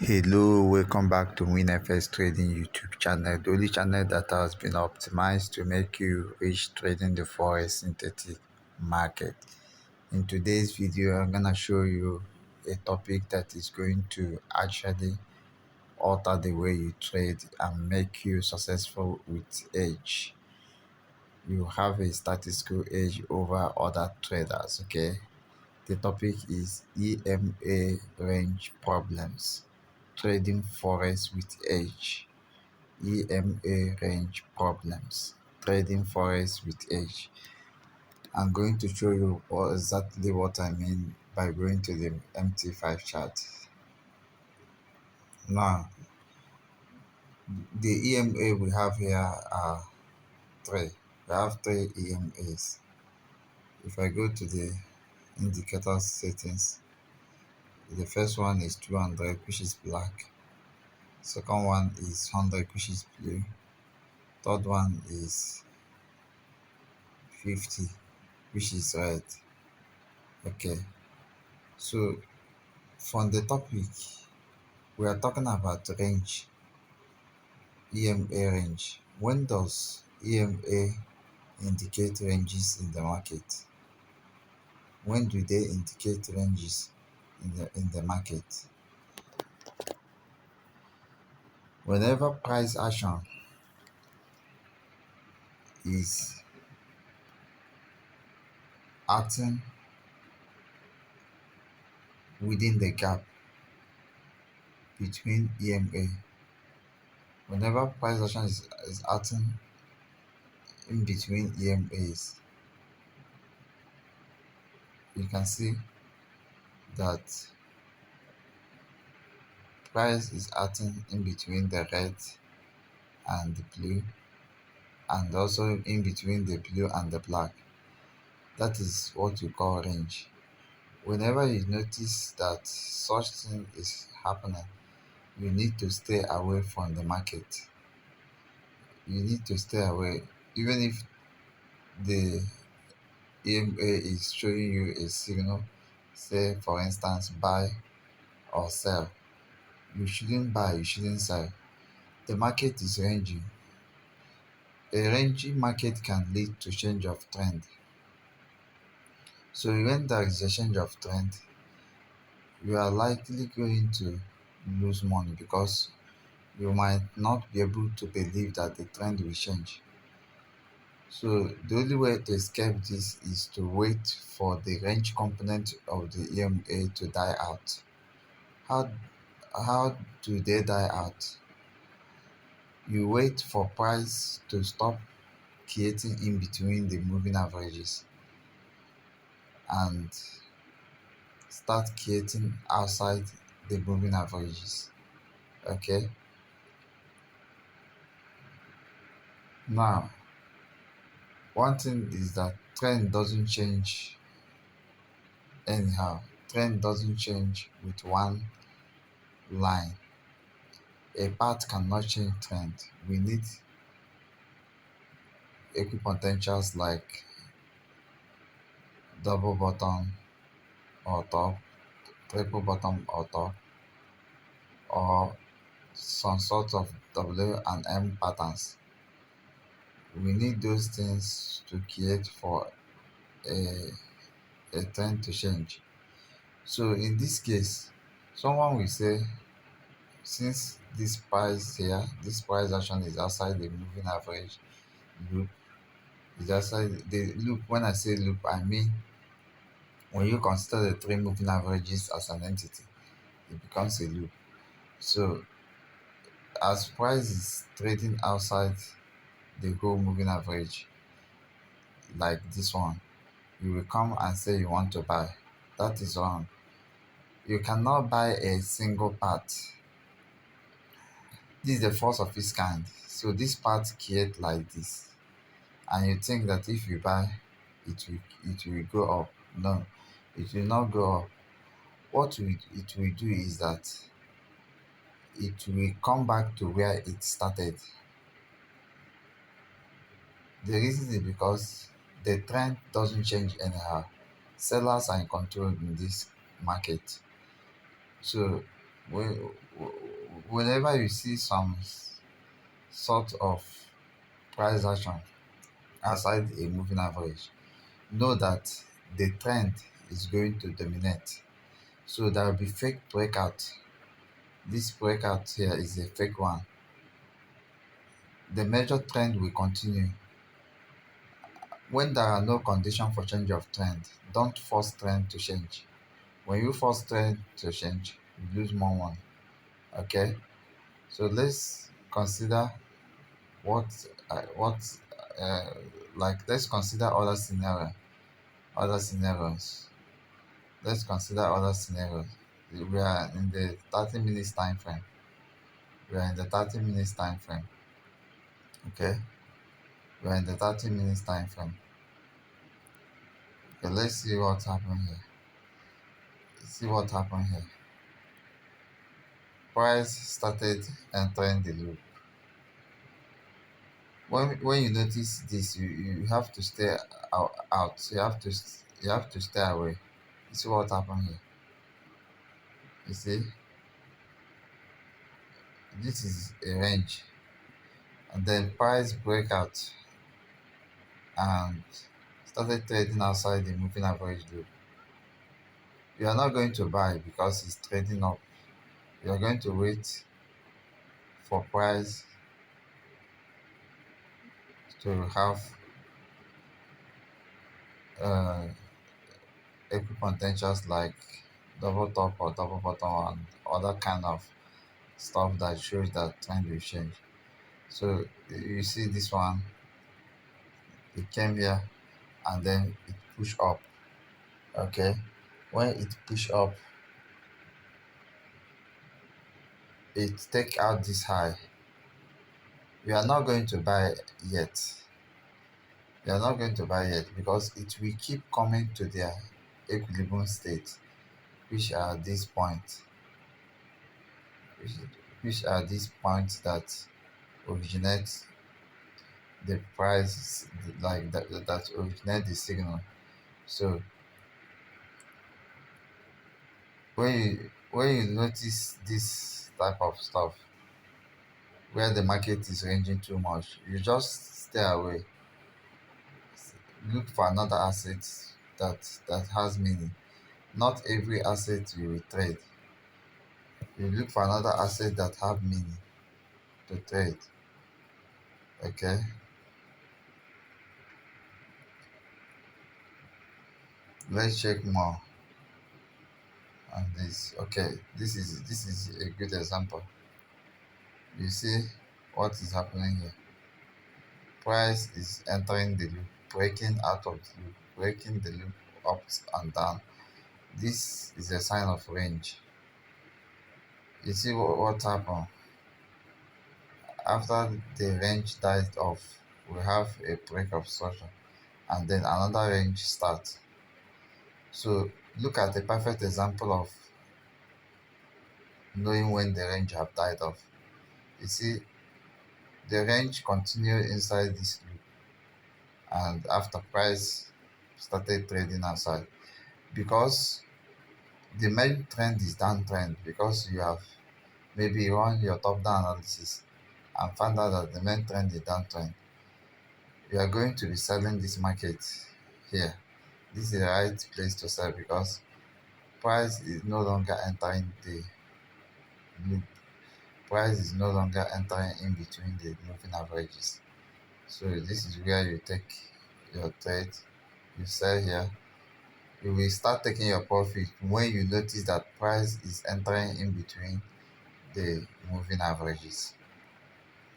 Hello, welcome back to WINFXTRADING YouTube channel, the only channel that has been optimized to make you rich trading the Forex synthetic market. In today's video, I'm going to show you a topic that is going to actually alter the way you trade and make you successful with age. You have a statistical edge over other traders, okay? The topic is EMA range problems. Trading Forex with age. EMA range problems. Trading Forex with age. I'm going to show you exactly what I mean by going to the MT5 chart. Now, the EMA we have here are three. We have three EMAs. If I go to the indicator settings, the first one is 200, which is black. Second one is 100, which is blue. Third one is 50, which is red. Okay, so from the topic, we are talking about range, EMA range. When does EMA indicate ranges in the market? When do they indicate ranges in the market? Whenever price action is acting within the gap between EMA, whenever price action is acting in between EMAs, you can see that price is acting in between the red and the blue, and also in between the blue and the black. That is what you call range. Whenever you notice that such thing is happening, you need to stay away from the market. You need to stay away. Even if the EMA is showing you a signal, say for instance buy or sell, you shouldn't buy, you shouldn't sell. The market is ranging. A ranging market can lead to change of trend. So when there is a change of trend, you are likely going to lose money because you might not be able to believe that the trend will change. So the only way to escape this is to wait for the range component of the EMA to die out. How do they die out? You wait for price to stop creating in between the moving averages and start creating outside the moving averages. Okay, now one thing is that trend doesn't change anyhow. Trend doesn't change with one line. A path cannot change trend. We need equipotentials like double bottom or top, triple bottom or top, or some sort of W and M patterns. We need those things to create for a trend to change. So in this case, someone will say, since this price here, this price action is outside the moving average loop, is outside the loop. When I say loop, I mean when you consider the three moving averages as an entity, it becomes a loop. So as price is trading outside the whole moving average, like this one, you will come and say you want to buy. That is wrong. You cannot buy a single part. This is the first of its kind. So this part create like this, and you think that if you buy, it will go up. No, it will not go up. What it will do is that it will come back to where it started. The reason is because the trend doesn't change anyhow. Sellers are in control in this market. So Whenever you see some sort of price action outside a moving average, know that the trend is going to dominate. So there will be fake breakout. This breakout here is a fake one. The major trend will continue. When there are no conditions for change of trend, don't force trend to change. When you force trend to change, you lose more money. Okay, so let's consider what what uh, let's consider other scenarios. Let's consider other scenarios. We are in the 30 minutes time frame. We are in the 30 minutes time frame. Okay, we are in the 30 minutes time frame. Okay, let's see what happened here. See what happened here. Price started entering the loop. When you notice this, you have to stay out. You have to stay away. You see what happened here. You see, this is a range, and then price breakout and started trading outside the moving average loop. You are not going to buy because it's trading up. You are going to wait for price to have uh, equal potentials like double top or double bottom and other kind of stuff that shows that trend will change. So you see this one, it came here and then it pushed up. Okay, when it push up, it take out this high. We are not going to buy yet. We are not going to buy yet because it will keep coming to their equilibrium state, which are these points, which are these points that originate the price, like that originate the signal. So when you notice this type of stuff where the market is ranging too much, you just stay away. Look for another asset that has meaning. Not every asset you will trade. You look for another asset that have meaning to trade. Okay, let's check more on this. Okay, this is a good example. You see what is happening here. Price is entering the loop, breaking out of the loop, breaking the loop up and down. This is a sign of range. You see what happened after the range died off. We have a break of structure and then another range starts. So look at a perfect example of knowing when the range have died off. You see the range continued inside this loop, and after price started trading outside because the main trend is downtrend, because you have maybe run your top down analysis and found out that the main trend is downtrend. You are going to be selling this market here. This is the right place to sell because price is no longer entering the loop. Price is no longer entering in between the moving averages. So this is where you take your trade. You sell here. You will start taking your profit when you notice that price is entering in between the moving averages.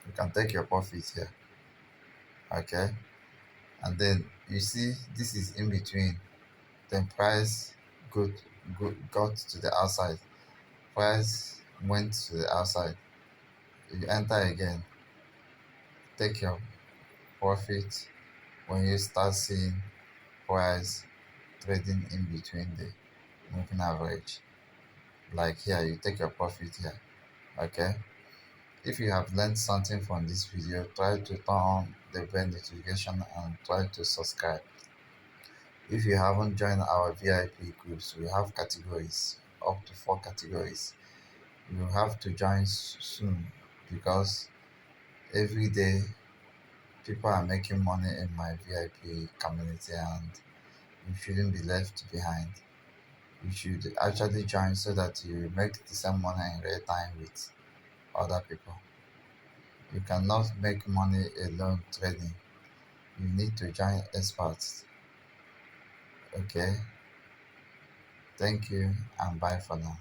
You can take your profit here. Okay, and then you see this is in between. Then price got to the outside. Price went to the outside. You enter again. Take your profit when you start seeing price trading in between the moving average. Like here, you take your profit here. Okay, if you have learned something from this video, try to turn on the bell notification and try to subscribe. If you haven't joined our VIP groups, we have categories, up to 4 categories. You have to join soon, because every day people are making money in my VIP community, and you shouldn't be left behind. You should actually join so that you make the same money in real time with other people. You cannot make money alone trading. You need to join experts. Okay, thank you and bye for now.